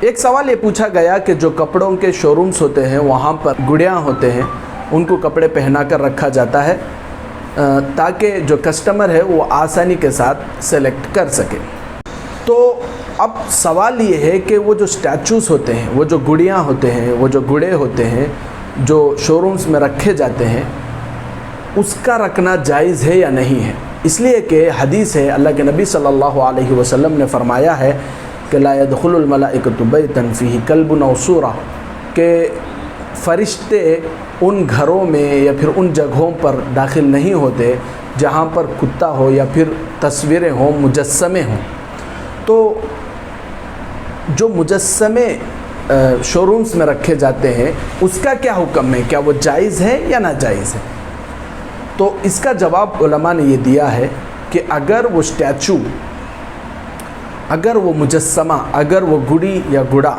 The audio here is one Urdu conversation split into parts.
ایک سوال یہ پوچھا گیا کہ جو کپڑوں کے شورومز ہوتے ہیں وہاں پر گڑیاں ہوتے ہیں، ان کو کپڑے پہنا کر رکھا جاتا ہے تاکہ جو کسٹمر ہے وہ آسانی کے ساتھ سلیکٹ کر سکے۔ تو اب سوال یہ ہے کہ وہ جو اسٹیچوز ہوتے ہیں، وہ جو گڑیاں ہوتے ہیں، وہ جو گڑے ہوتے ہیں جو شورومز میں رکھے جاتے ہیں، اس کا رکھنا جائز ہے یا نہیں ہے؟ اس لیے کہ حدیث ہے، اللہ کے نبی صلی اللہ علیہ وسلم نے فرمایا ہے کہ لا يدخل الملائکۃ بیتا فیہ کلب او صورہ، کہ فرشتے ان گھروں میں یا پھر ان جگہوں پر داخل نہیں ہوتے جہاں پر کتا ہو یا پھر تصویریں ہوں، مجسمے ہوں۔ تو جو مجسمے شورومز میں رکھے جاتے ہیں اس کا کیا حکم ہے؟ کیا وہ جائز ہے یا ناجائز ہے؟ تو اس کا جواب علماء نے یہ دیا ہے کہ اگر وہ اسٹیچو، اگر وہ مجسمہ، اگر وہ گڑی یا گڑا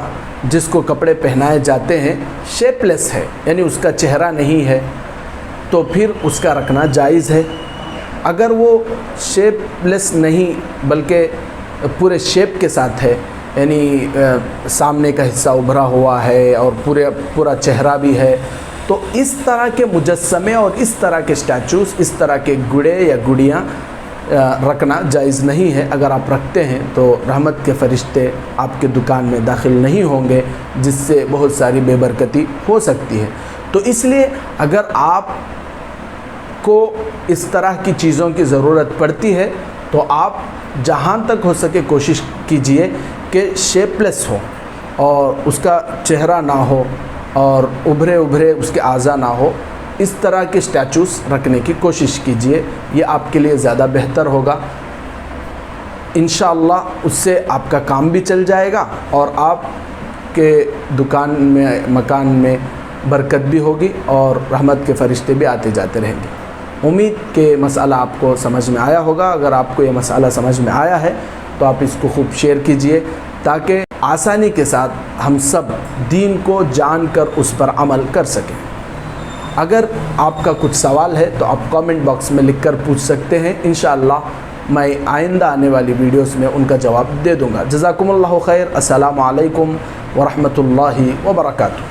جس کو کپڑے پہنائے جاتے ہیں شیپ لیس ہے، یعنی اس کا چہرہ نہیں ہے، تو پھر اس کا رکھنا جائز ہے۔ اگر وہ شیپ لیس نہیں بلکہ پورے شیپ کے ساتھ ہے، یعنی سامنے کا حصہ ابھرا ہوا ہے اور پورا چہرہ بھی ہے، تو اس طرح کے مجسمے اور اس طرح کے اسٹیچوز، اس طرح کے گڑے یا گڑیاں رکھنا جائز نہیں ہے۔ اگر آپ رکھتے ہیں تو رحمت کے فرشتے آپ کے دکان میں داخل نہیں ہوں گے، جس سے بہت ساری بے برکتی ہو سکتی ہے۔ تو اس لیے اگر آپ کو اس طرح کی چیزوں کی ضرورت پڑتی ہے تو آپ جہاں تک ہو سکے کوشش کیجئے کہ شیپ لیس ہو اور اس کا چہرہ نہ ہو اور ابھرے اس کے اعضاء نہ ہو، اس طرح کے اسٹیچوز رکھنے کی کوشش کیجئے، یہ آپ کے لیے زیادہ بہتر ہوگا۔ انشاءاللہ اس سے آپ کا کام بھی چل جائے گا اور آپ کے دکان میں، مکان میں برکت بھی ہوگی اور رحمت کے فرشتے بھی آتے جاتے رہیں گے۔ امید کہ مسئلہ آپ کو سمجھ میں آیا ہوگا۔ اگر آپ کو یہ مسئلہ سمجھ میں آیا ہے تو آپ اس کو خوب شیئر کیجئے تاکہ آسانی کے ساتھ ہم سب دین کو جان کر اس پر عمل کر سکیں۔ اگر آپ کا کچھ سوال ہے تو آپ کامنٹ باکس میں لکھ کر پوچھ سکتے ہیں، انشاءاللہ میں آئندہ آنے والی ویڈیوز میں ان کا جواب دے دوں گا۔ جزاکم اللہ خیر۔ السلام علیکم ورحمۃ اللہ وبرکاتہ۔